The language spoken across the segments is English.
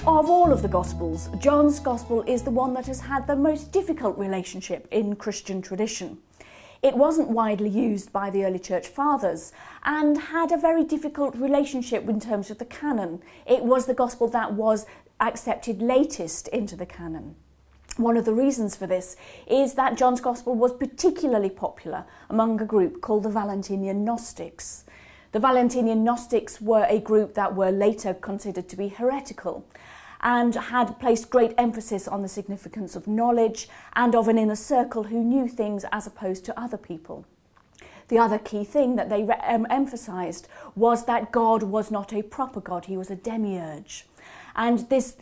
Of all of the Gospels, John's Gospel is the one that has had the most difficult relationship in Christian tradition. It wasn't widely used by the early church fathers and had a very difficult relationship in terms of the canon. It was the Gospel that was accepted latest into the canon. One of the reasons for this is that John's Gospel was particularly popular among a group called the Valentinian Gnostics. The Valentinian Gnostics were a group that were later considered to be heretical and had placed great emphasis on the significance of knowledge and of an inner circle who knew things as opposed to other people. The other key thing that they emphasised was that God was not a proper God, he was a demiurge. And this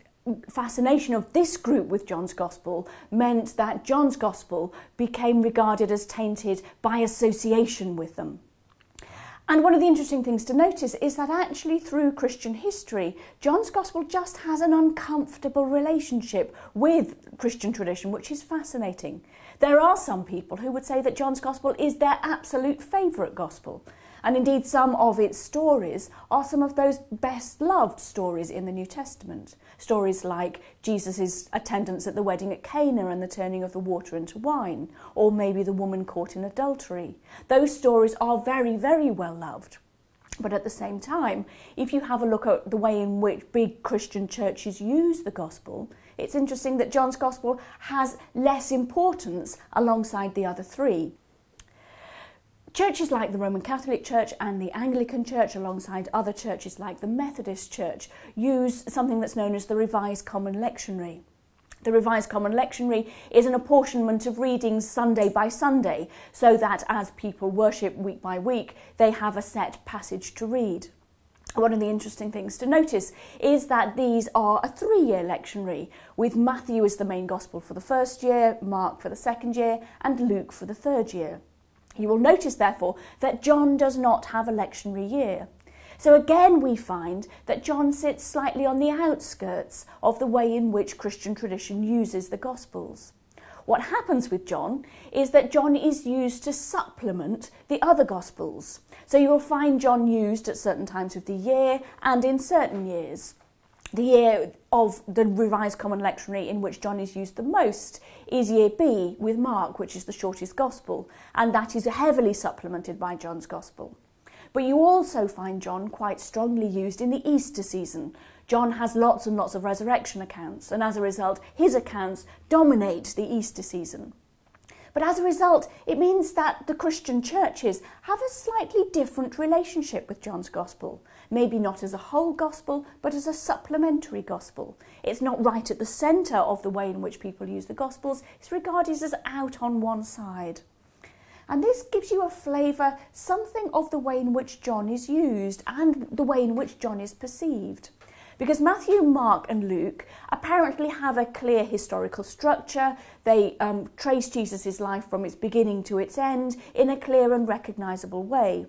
fascination of this group with John's Gospel meant that John's Gospel became regarded as tainted by association with them. And one of the interesting things to notice is that actually through Christian history, John's Gospel just has an uncomfortable relationship with Christian tradition, which is fascinating. There are some people who would say that John's Gospel is their absolute favourite Gospel. And indeed, some of its stories are some of those best-loved stories in the New Testament. Stories like Jesus' attendance at the wedding at Cana and the turning of the water into wine, or maybe the woman caught in adultery. Those stories are very, very well-loved. But at the same time, if you have a look at the way in which big Christian churches use the Gospel, it's interesting that John's Gospel has less importance alongside the other three. Churches like the Roman Catholic Church and the Anglican Church, alongside other churches like the Methodist Church, use something that's known as the Revised Common Lectionary. The Revised Common Lectionary is an apportionment of readings Sunday by Sunday, so that as people worship week by week, they have a set passage to read. One of the interesting things to notice is that these are a 3-year lectionary, with Matthew as the main Gospel for the first year, Mark for the second year, and Luke for the third year. You will notice, therefore, that John does not have a lectionary year. So again, we find that John sits slightly on the outskirts of the way in which Christian tradition uses the Gospels. What happens with John is that John is used to supplement the other Gospels. So you will find John used at certain times of the year and in certain years. The year of the Revised Common Lectionary in which John is used the most is year B with Mark, which is the shortest Gospel, and that is heavily supplemented by John's Gospel. But you also find John quite strongly used in the Easter season. John has lots and lots of resurrection accounts, and as a result, his accounts dominate the Easter season. But as a result, it means that the Christian churches have a slightly different relationship with John's Gospel. Maybe not as a whole Gospel, but as a supplementary Gospel. It's not right at the centre of the way in which people use the Gospels. It's regarded as out on one side. And this gives you a flavour, something of the way in which John is used and the way in which John is perceived. Because Matthew, Mark and Luke apparently have a clear historical structure. They trace Jesus' life from its beginning to its end in a clear and recognisable way.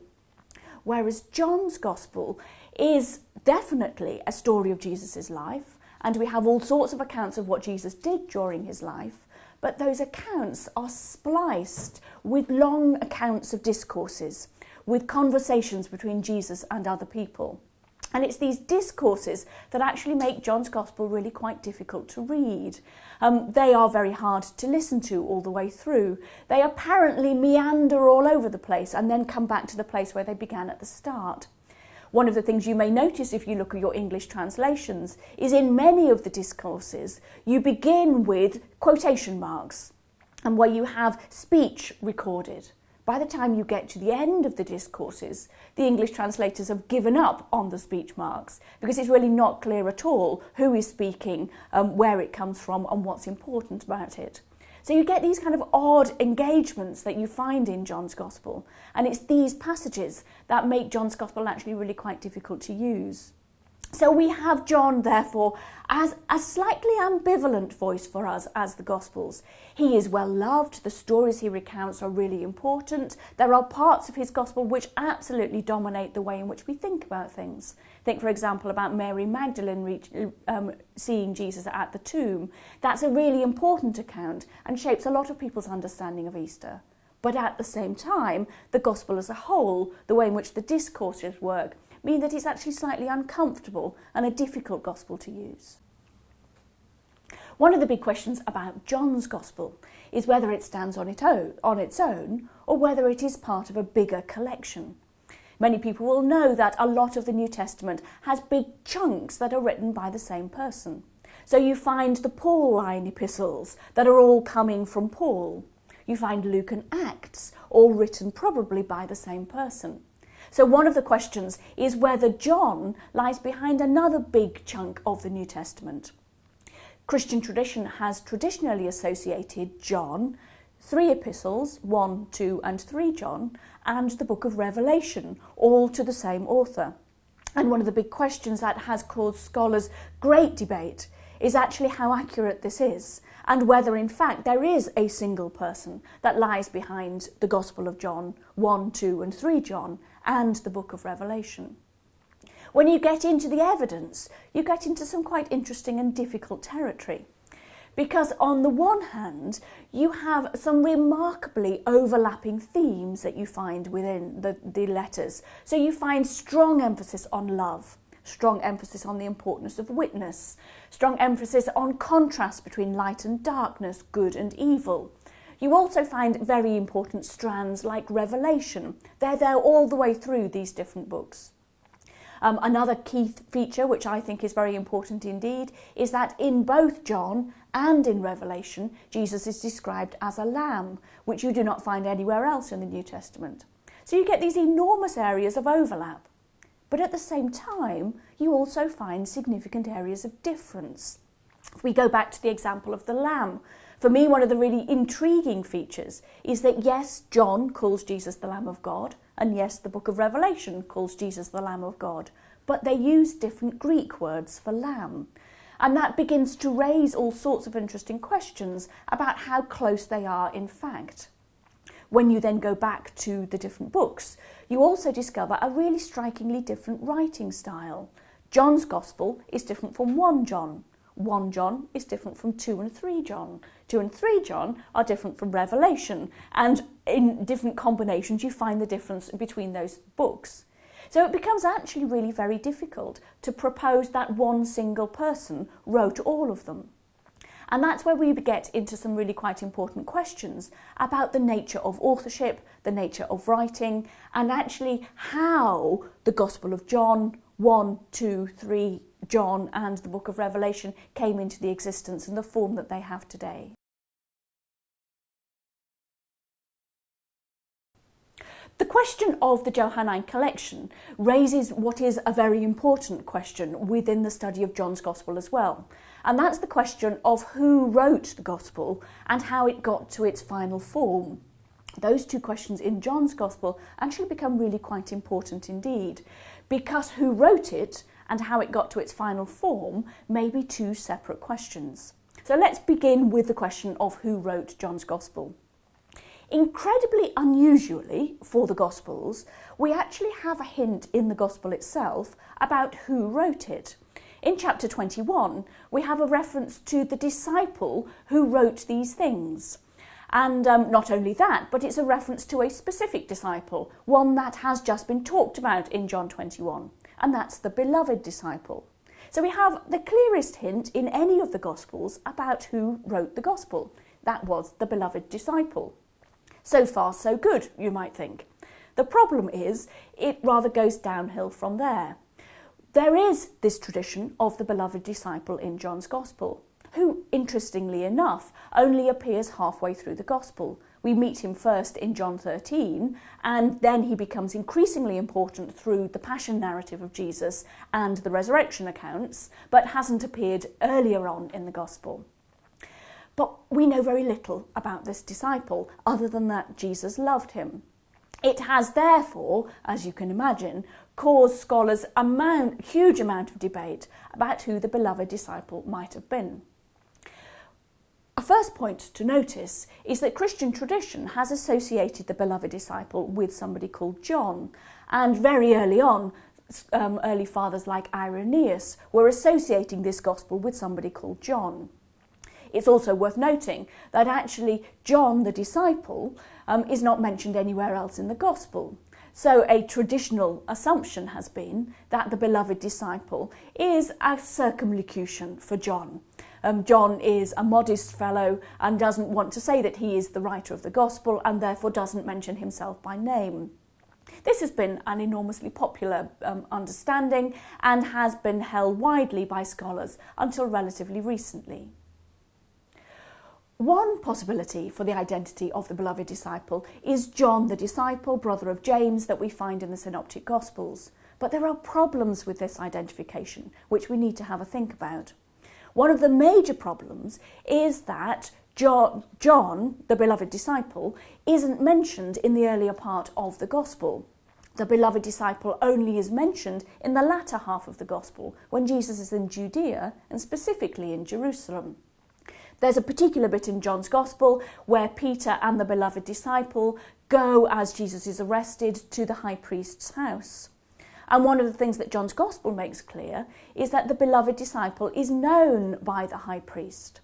Whereas John's Gospel is definitely a story of Jesus' life, and we have all sorts of accounts of what Jesus did during his life, but those accounts are spliced with long accounts of discourses, with conversations between Jesus and other people. And it's these discourses that actually make John's Gospel really quite difficult to read. They are very hard to listen to all the way through. They apparently meander all over the place and then come back to the place where they began at the start. One of the things you may notice if you look at your English translations is in many of the discourses, you begin with quotation marks and where you have speech recorded. By the time you get to the end of the discourses, the English translators have given up on the speech marks because it's really not clear at all who is speaking, where it comes from and what's important about it. So you get these kind of odd engagements that you find in John's Gospel, and it's these passages that make John's Gospel actually really quite difficult to use. So we have John, therefore, as a slightly ambivalent voice for us as the Gospels. He is well loved, the stories he recounts are really important. There are parts of his Gospel which absolutely dominate the way in which we think about things. Think, for example, about Mary Magdalene seeing Jesus at the tomb. That's a really important account and shapes a lot of people's understanding of Easter. But at the same time, the Gospel as a whole, the way in which the discourses work, mean that it's actually slightly uncomfortable and a difficult Gospel to use. One of the big questions about John's Gospel is whether it stands on its own or whether it is part of a bigger collection. Many people will know that a lot of the New Testament has big chunks that are written by the same person. So you find the Pauline epistles that are all coming from Paul. You find Luke and Acts, all written probably by the same person. So one of the questions is whether John lies behind another big chunk of the New Testament. Christian tradition has traditionally associated John, 3 epistles, 1, 2 and 3 John, and the book of Revelation, all to the same author. And one of the big questions that has caused scholars great debate is actually how accurate this is, and whether in fact there is a single person that lies behind the Gospel of John, 1, 2 and 3 John, and the book of Revelation. When you get into the evidence, you get into some quite interesting and difficult territory. Because on the one hand, you have some remarkably overlapping themes that you find within the letters. So you find strong emphasis on love, strong emphasis on the importance of witness, strong emphasis on contrast between light and darkness, good and evil. You also find very important strands like Revelation. They're there all the way through these different books. Another key feature, which I think is very important indeed, is that in both John and in Revelation, Jesus is described as a lamb, which you do not find anywhere else in the New Testament. So you get these enormous areas of overlap. But at the same time, you also find significant areas of difference. If we go back to the example of the lamb, for me, one of the really intriguing features is that, yes, John calls Jesus the Lamb of God, and yes, the book of Revelation calls Jesus the Lamb of God, but they use different Greek words for lamb. And that begins to raise all sorts of interesting questions about how close they are in fact. When you then go back to the different books, you also discover a really strikingly different writing style. John's Gospel is different from 1 John. 1 John is different from 2 and 3 John. 2 and 3 John are different from Revelation, and in different combinations you find the difference between those books. So it becomes actually really very difficult to propose that one single person wrote all of them. And that's where we get into some really quite important questions about the nature of authorship, the nature of writing, and actually how the Gospel of John, 1, 2, 3 John and the book of Revelation came into the existence in the form that they have today. The question of the Johannine collection raises what is a very important question within the study of John's Gospel as well. And that's the question of who wrote the Gospel and how it got to its final form. Those two questions in John's Gospel actually become really quite important indeed, because who wrote it and how it got to its final form may be two separate questions. So let's begin with the question of who wrote John's Gospel. Incredibly unusually for the Gospels, we actually have a hint in the Gospel itself about who wrote it. In chapter 21, we have a reference to the disciple who wrote these things. And not only that, but it's a reference to a specific disciple, one that has just been talked about in John 21, and that's the beloved disciple. So we have the clearest hint in any of the Gospels about who wrote the Gospel. That was the beloved disciple. So far, so good, you might think. The problem is, it rather goes downhill from there. There is this tradition of the beloved disciple in John's Gospel, who, interestingly enough, only appears halfway through the Gospel. We meet him first in John 13, and then he becomes increasingly important through the passion narrative of Jesus and the resurrection accounts, but hasn't appeared earlier on in the Gospel. But we know very little about this disciple, other than that Jesus loved him. It has therefore, as you can imagine, caused scholars a huge amount of debate about who the beloved disciple might have been. A first point to notice is that Christian tradition has associated the beloved disciple with somebody called John, and very early on, early fathers like Irenaeus were associating this gospel with somebody called John. It's also worth noting that actually John the disciple is not mentioned anywhere else in the gospel. So a traditional assumption has been that the beloved disciple is a circumlocution for John. John is a modest fellow and doesn't want to say that he is the writer of the gospel, and therefore doesn't mention himself by name. This has been an enormously popular understanding and has been held widely by scholars until relatively recently. One possibility for the identity of the beloved disciple is John the disciple, brother of James, that we find in the Synoptic Gospels. But there are problems with this identification, which we need to have a think about. One of the major problems is that John, the beloved disciple, isn't mentioned in the earlier part of the Gospel. The beloved disciple only is mentioned in the latter half of the Gospel, when Jesus is in Judea and specifically in Jerusalem. There's a particular bit in John's Gospel where Peter and the beloved disciple go, as Jesus is arrested, to the high priest's house. And one of the things that John's Gospel makes clear is that the beloved disciple is known by the high priest.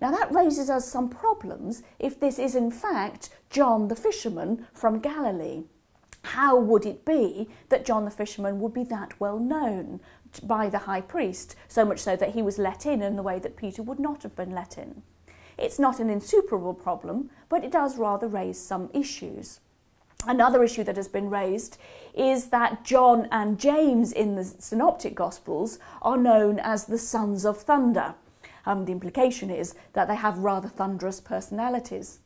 Now that raises us some problems if this is in fact John the fisherman from Galilee. How would it be that John the fisherman would be that well known by the high priest, so much so that he was let in the way that Peter would not have been let in? It's not an insuperable problem, but it does rather raise some issues. Another issue that has been raised is that John and James in the Synoptic Gospels are known as the sons of thunder. The implication is that they have rather thunderous personalities.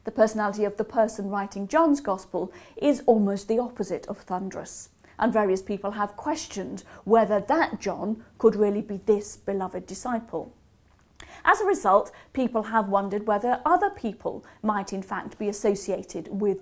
The personality of the person writing John's Gospel is almost the opposite of thunderous, and various people have questioned whether that John could really be this beloved disciple. As a result, people have wondered whether other people might in fact be associated with the